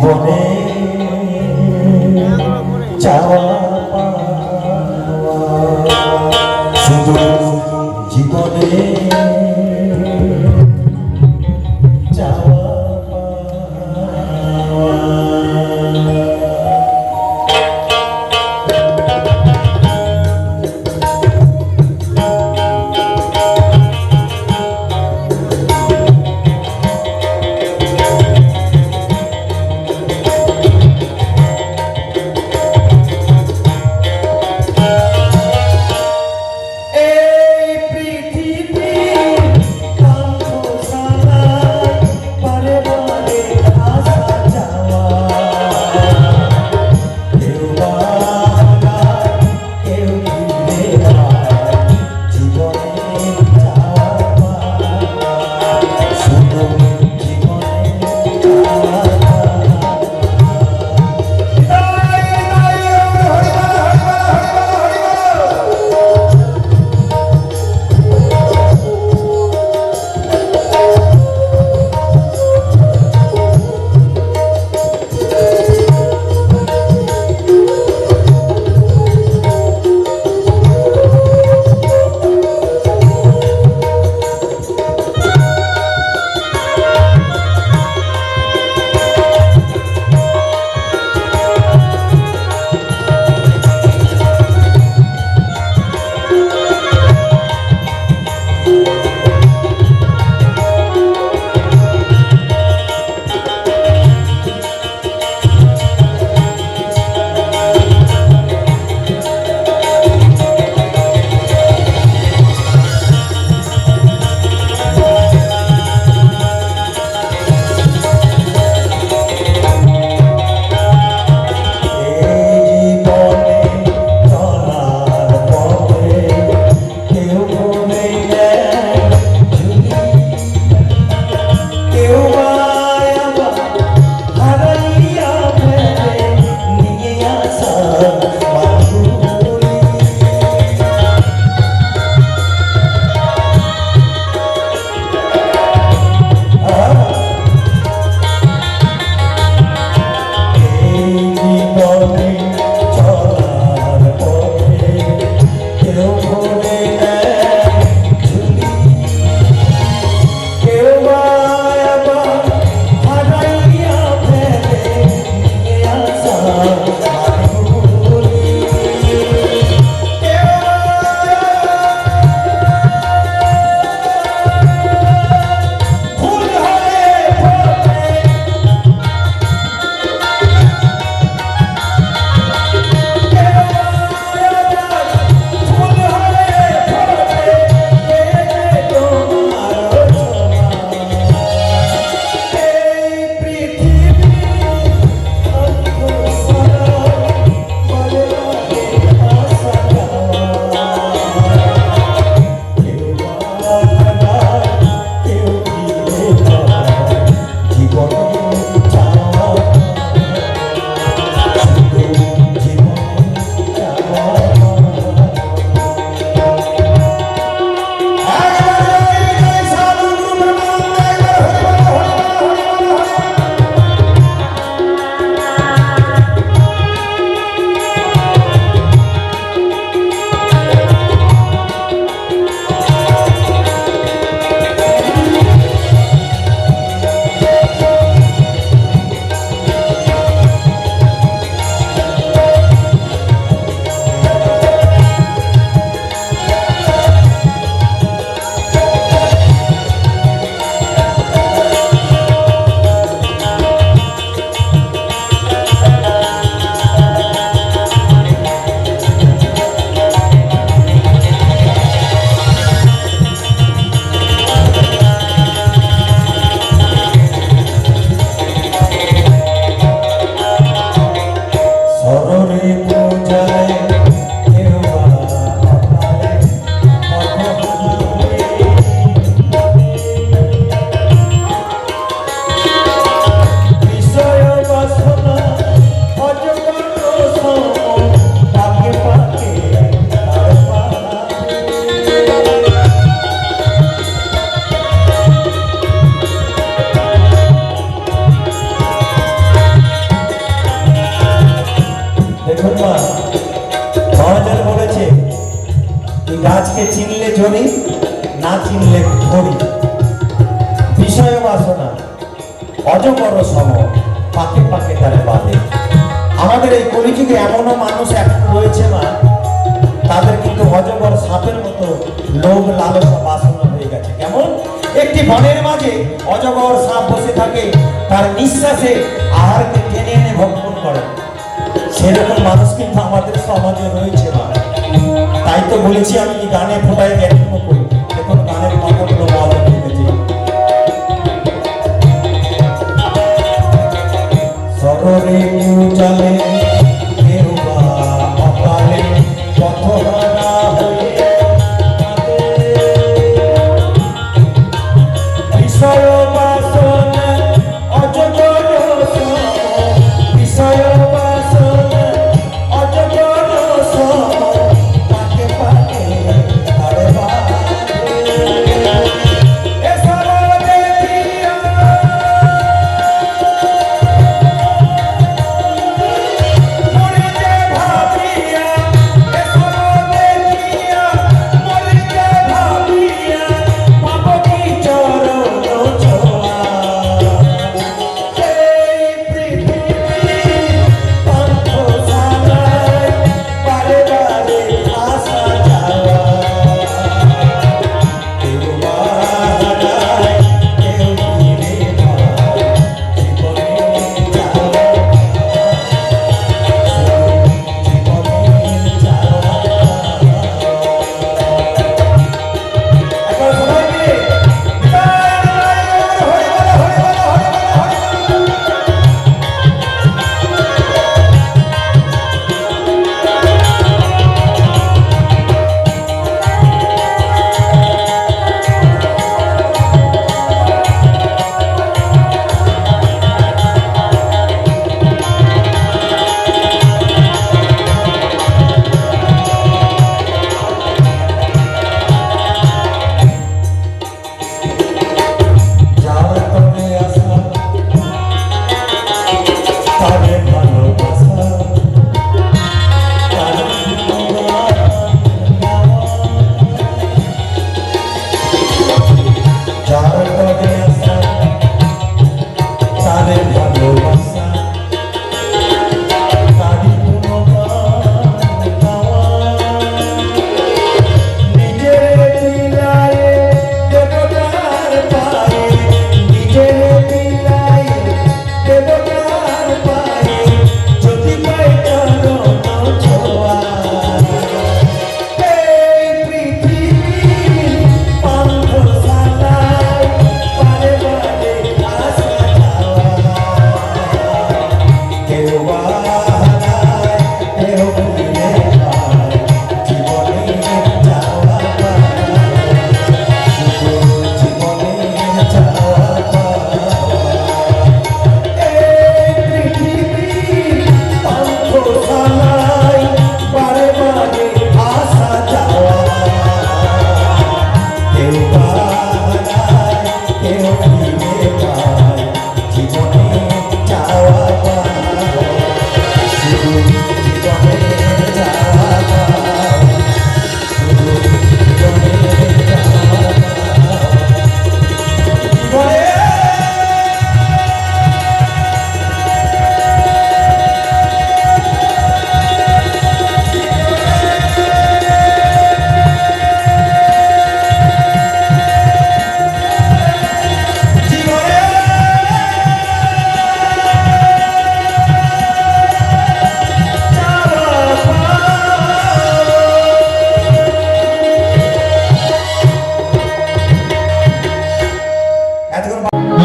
জীবনে চাওয়া শুধু জীবনে চাওয়া না চিনলে ধরি বিষয় বাসনা অজগর সম পাকে পাকে তারে বাঁধে। আমাদের এই কলিযুগে এমনও মানুষ এখন রয়েছে মা, তাদের কিন্তু অজগর সাপের মতো লোভ লালসা বাসনা হয়ে গেছে। কেমন একটি বনের মাঝে অজগর সাপ বসে থাকে, তার নিঃশ্বাসে আহারকে টেনে এনে ভক্ষণ করে, সেরকম মানুষ কিন্তু আমাদের সমাজে রয়েছে মা। তাই তো বলেছি আমি গানে ফোটায় ব্যক্ত করি। দেখুন গানের কথাগুলো বলা লিখেছি। সররে কেউ চলে কেউ বা অকালে পথহারা হয়ে বিষয় বাসনা অজগর সম, বিষয় বাসনা অজগর সম পাকে পাকে তারে বাঁধে। এসব দেখিয়া মরিতে ভাবিয়া, এসব দেখিয়া মরিতে ভাবিয়া পাব কি চরণ ছোঁয়া। এই পৃথিবীর পান্থশালায় বারে বারে আসা যাওয়া, কেউ বা হারায় কেউ ফিরে পায়, জীবনে যাওয়া জীবনের যাওয়া। একবার সবাই মিলে বিদায় হরি বল, হরি বল, হরি বল, হরি বল। যার তবে আসা তারে ভালোবাসা, তার গুণগান গাওয়া। যার তবে আসা তারে ভালোবাসা, তারি গুণগান গাওয়া। নিজের বিলায়ে দেবতার পায়ে, নিজের বিলায়ে দেবতার পায়ে যদি পাই চরণ ছোঁয়া। এই পৃথিবীর পান্থশালায় বারে বারে আসা যাওয়া, কেউ বা হারায় কেউ ফিরে পায়, জীবনে যাওয়া শুধু জীবনে যাওয়া। এই পৃথিবীর পান্থশালায় বারে বারে আসা যাওয়া, কেউ বা হারায় কেউ ফিরে পায়, জীবনে যাওয়া শুধু জীবনে যাওয়া, শুধু জীবনে যাওয়া জীবনে।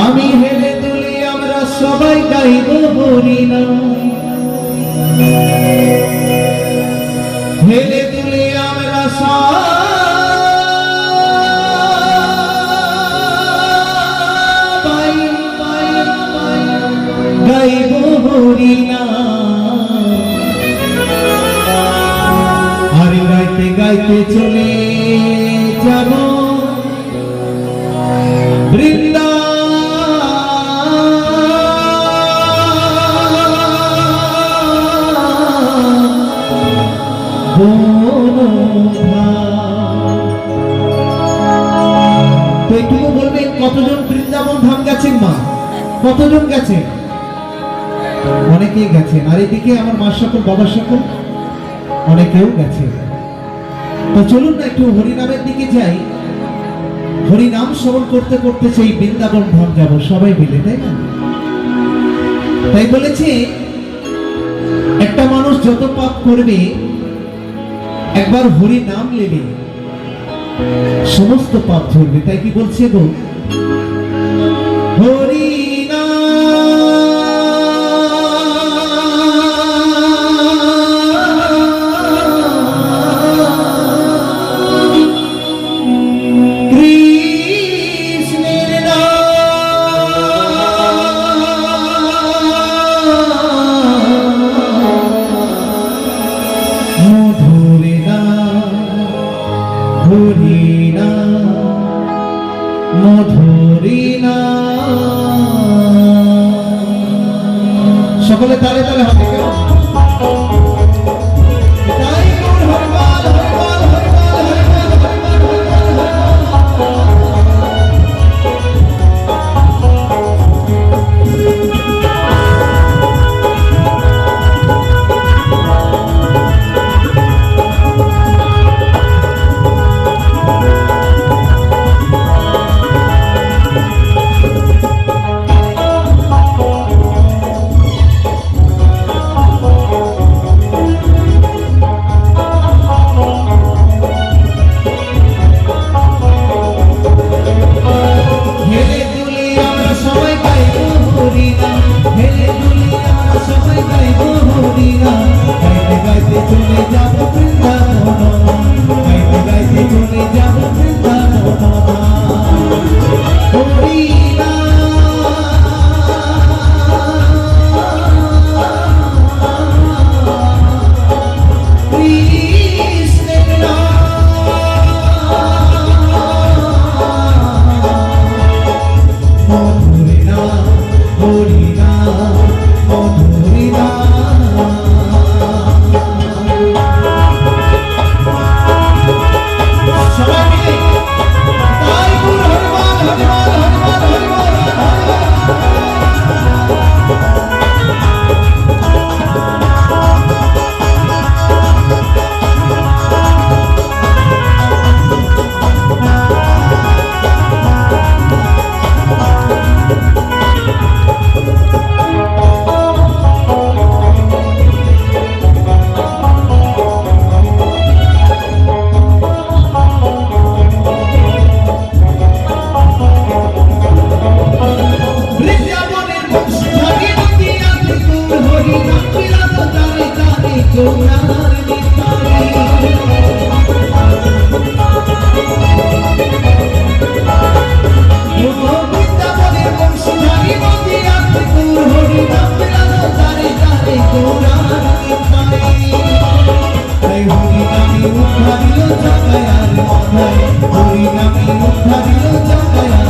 আমি হেলে দুলি আমরা সবাই গাইব হরিনাম, হেলে দুলি আমরা সবাই গাইব হরিনাম। আর গাইতে গাইতে চলে যাব বৃন্দাবন। এইটুকু বলবেন কতজন বৃন্দাবন ধাম গেছেন মা? কতজন গেছেন? অনেকেই গেছেন। আর এদিকে আমার মা সকল বাবা সকল অনেকেও গেছে। তো চলুন না একটু হরিনামের দিকে যাই। হরিনাম শ্রবণ করতে করতে সেই বৃন্দাবন ধাম যাব সবাই মিলে, তাই না? তাই বলেছে একটা মানুষ যত পাপ করবে একবার হরি নাম নেবে সমস্ত পাপ ঝরবে। তাই কি বলছে গো, হরি সকলে তালে তালে হবে কেউ? তাই গৌর হরিবল, হরিবল, হরিবল,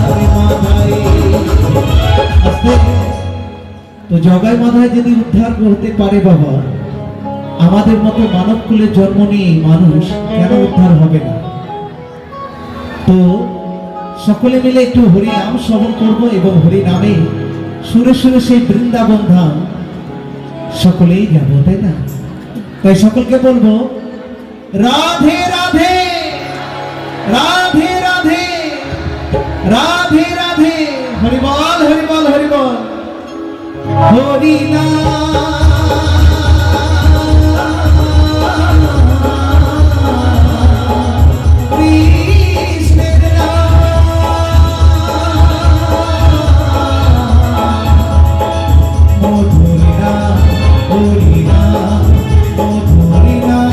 হরিবল, হরিবল, তো জগাই মাথায় যদি উদ্ধার করতে পারে বাবা, আমাদের মতো মানব কুলে জন্ম নিয়ে মানুষ কেন উদ্ধার হবে না? তো সকলে মিলে একটু হরি নাম শ্রবণ করবো এবং হরি নামে সুরে সুরে সেই বৃন্দাবন ধাম সকলেই যাবো, তাই না? তাই সকলকে বলবো রাধে রাধে রাধে রাধে রাধে রাধে, হরিবল হরিবল হরিবল, হরি নাম কৃষ্ণের নাম, মধুর নাম, হরি নাম, মধুর নাম।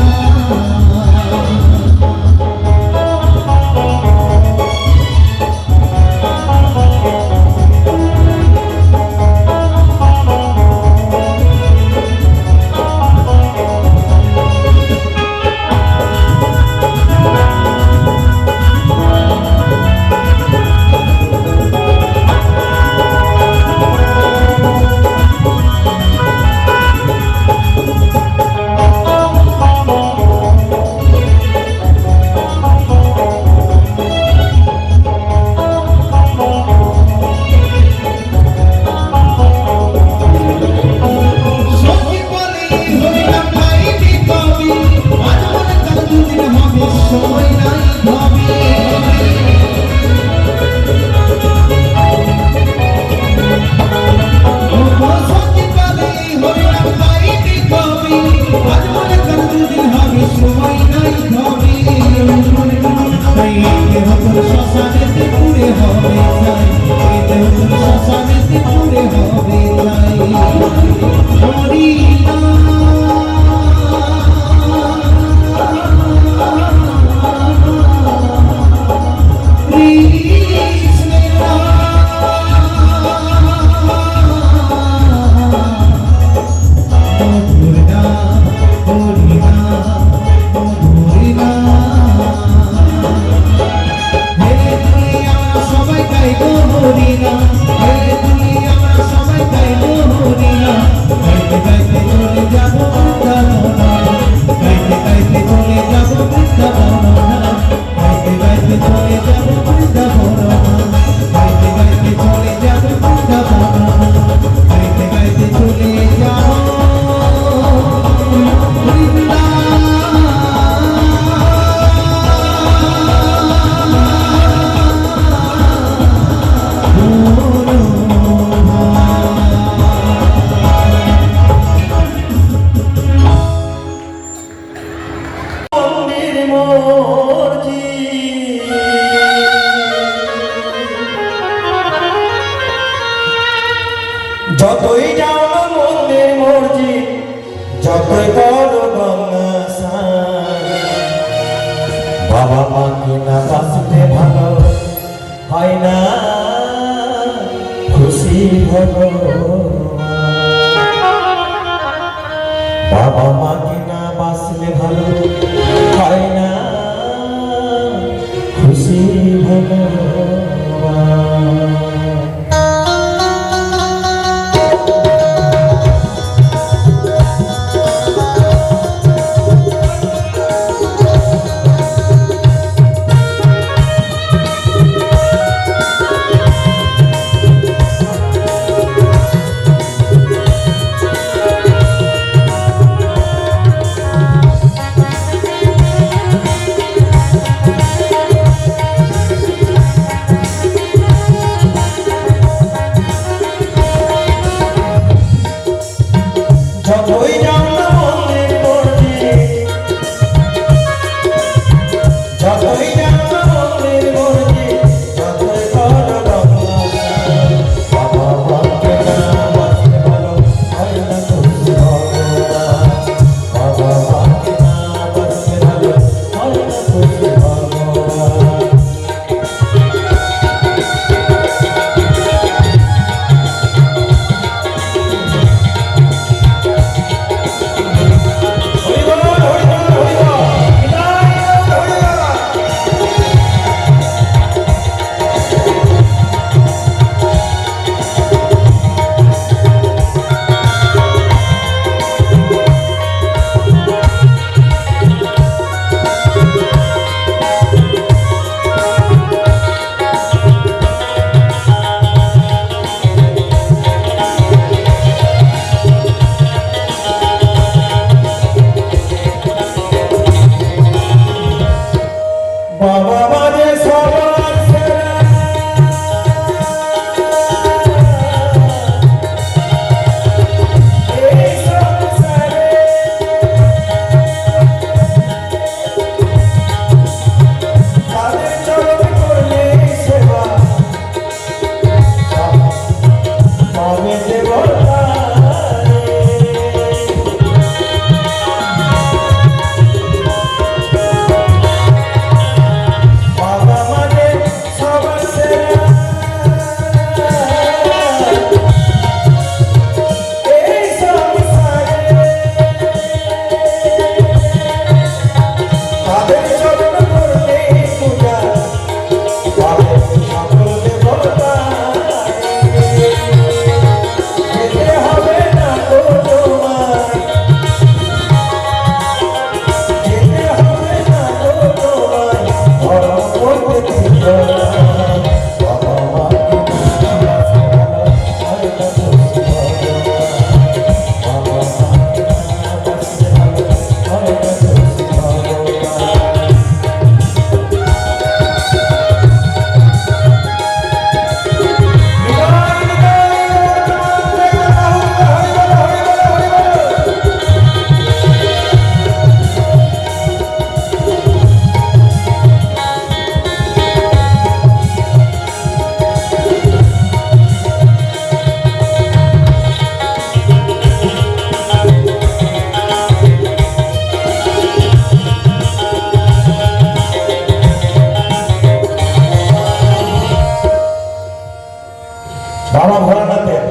বাবা ভোলানাথের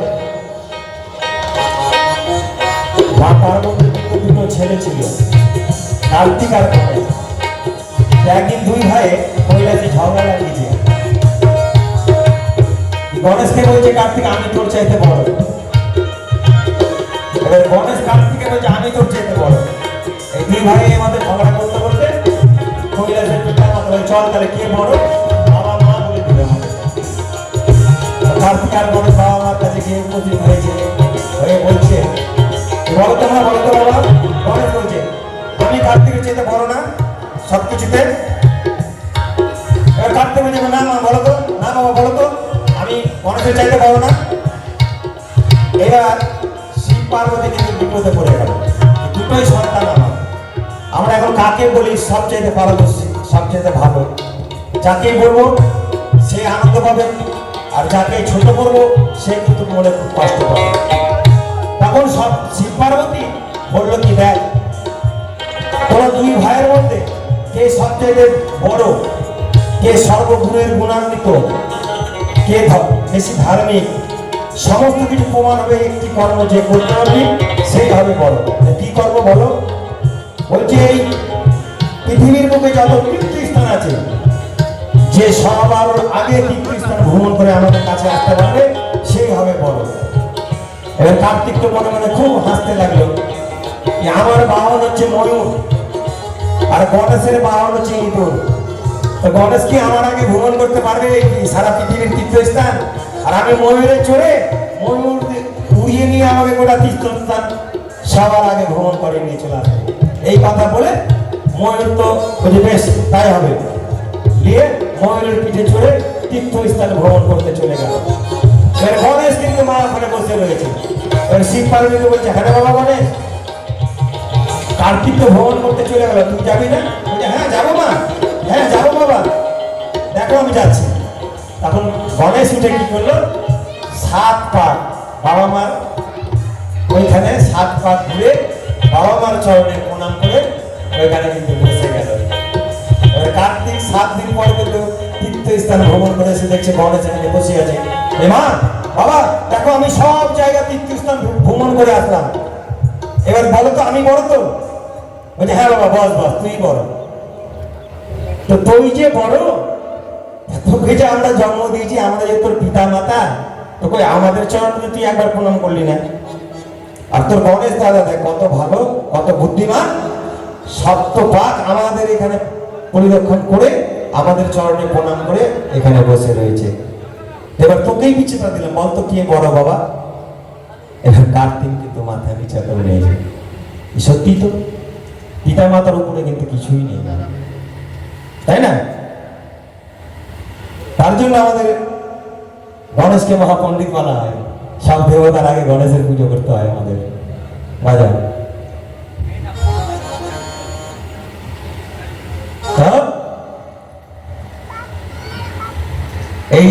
মা পার্বতীর দুটো ছেলে ছিল, কার্তিক আর গণেশ। একদিন দুই ভাইয়ে কৈলাসে ঝগড়া লাগিয়েছে। গণেশকে বলছে কার্তিক আমি তোর চাইতে বড়। এবার গণেশ কার্তিকে বলছে আমি তোর চাইতে বড়। এই দুই ভাই আমাদের ঝগড়া করতে করতে কৈলাসের পিতা মাতা বলে চল তাহলে কে বড়, বাবা মা বলে দিবে আমাদের। কার্তিক আর গণেশ বাবা মার কাছে গিয়ে উপস্থিত হয়েছে, হয়ে বলছে বলো তো মা, বলো তো বাবা। গণেশ বলছে আমি কার্তিকের চাইতে বড় না সবকিছুতে। এবার কার্তিক বলছে না মা বলো তো, না বাবা বলো তো আমি গণেশের চাইতে বড় না। এবার শিব পার্বতী কিন্তু বিপদে পড়ে গেল, দুটোই সন্তান আমার। আমরা এখন কাকে বলি সবচেয়ে পারদর্শী, সবচেয়ে ভালো, যাকে বলবো সে আনন্দ পাবে, আর যাকে ছোট করবো সে কিন্তু মনে খুব কষ্ট পাবে। তখন সব শিব পার্বতী বললো কি দেখ তোরা দুই ভাইয়ের মধ্যে কে সবচেয়ে বড়, কে সর্বগুণের গুণান্বিত, কে বেশি ধার্মিক, সমস্ত কিছু প্রমাণ হবে একটি কর্ম যে করতে পারবি সেই হবে বড়। কি কর্ম বলো? বলছে এই পৃথিবীর বুকে যত তীর্থস্থান আছে, যে সবার আগে তীর্থস্থান ভ্রমণ করে আমাদের কাছে আসতে পারবে সেই হবে বড়। এবার কার্তিক তো মনে মনে খুব হাসতে লাগলো, আমার বাহন হচ্ছে ময়ূর আর গণেশের বাহন হচ্ছে ইঁদুর। তো গণেশ কি আমার আগে ভ্রমণ করতে পারবে সারা পৃথিবীর তীর্থস্থান? আর আমি ময়ূরে চড়ে ময়ূর উড়িয়ে নিয়ে আমাকে গোটা তীর্থস্থান সবার আগে ভ্রমণ করে নিয়ে চলে আসবে। এই কথা বলে ময়ূর তো বলছে বেশ তাই হবে, দিয়ে ময়ূরের পিঠে চড়ে তীর্থস্থান ভ্রমণ করতে চলে গেল। গণেশ কিন্তু মা ওখানে বসে রয়েছে। এবার শিব পার্বতী বলছে হ্যাঁ বাবা গণেশ, কার্তিক তো ভ্রমণ করতে চলে গেল, তুই যাবি না? বলছে হ্যাঁ যাবো মা, হ্যাঁ যাবো বাবা, দেখো আমি যাচ্ছি। তখন গণেশ উঠে কি করলো, 7 পাক বাবা মার ওইখানে 7 পাক ঘুরে বাবা মার চরণে প্রণাম করে ওইখানে কিন্তু বসে গেল। এবার কার্তিক 7 দিন পর কিন্তু তীর্থস্থান ভ্রমণ করে এসে দেখছে গণেশ এখানে বসে আছে। এ মা বাবা দেখো আমি সব জায়গা তীর্থস্থান ভ্রমণ করে আসলাম, এবার বলো তো আমি বড় তো? বলছে হ্যাঁ বাবা বস বস তুই বড়। তো তুই যে বড়, তোকে যে আমরা জন্ম দিয়েছি, আমরা যে তোর পিতা মাতা, তোকে আমাদের চরণে তুই একবার প্রণাম করলি না। আর তোর গণেশ দাদা দেখ কত ভালো, কত বুদ্ধিমান, 7 পাক আমাদের এখানে পরিদর্শন করে আমাদের চরণে প্রণাম করে এখানে বসে রয়েছে। এবার তোকেই বিচার দিলাম, বলতো কে বড় বাবা? এবার কার্তিক কিন্তু মাথা বিচার করে নিয়েছে, সত্যি তো পিতা মাতার উপরে কিন্তু কিছুই নেই, তাই না? তার জন্য আমাদের গণেশকে মহাপণ্ডিত বলা হয়, সব দেবতার আগে গণেশের পুজো করতে হয় আমাদের। বাজার এই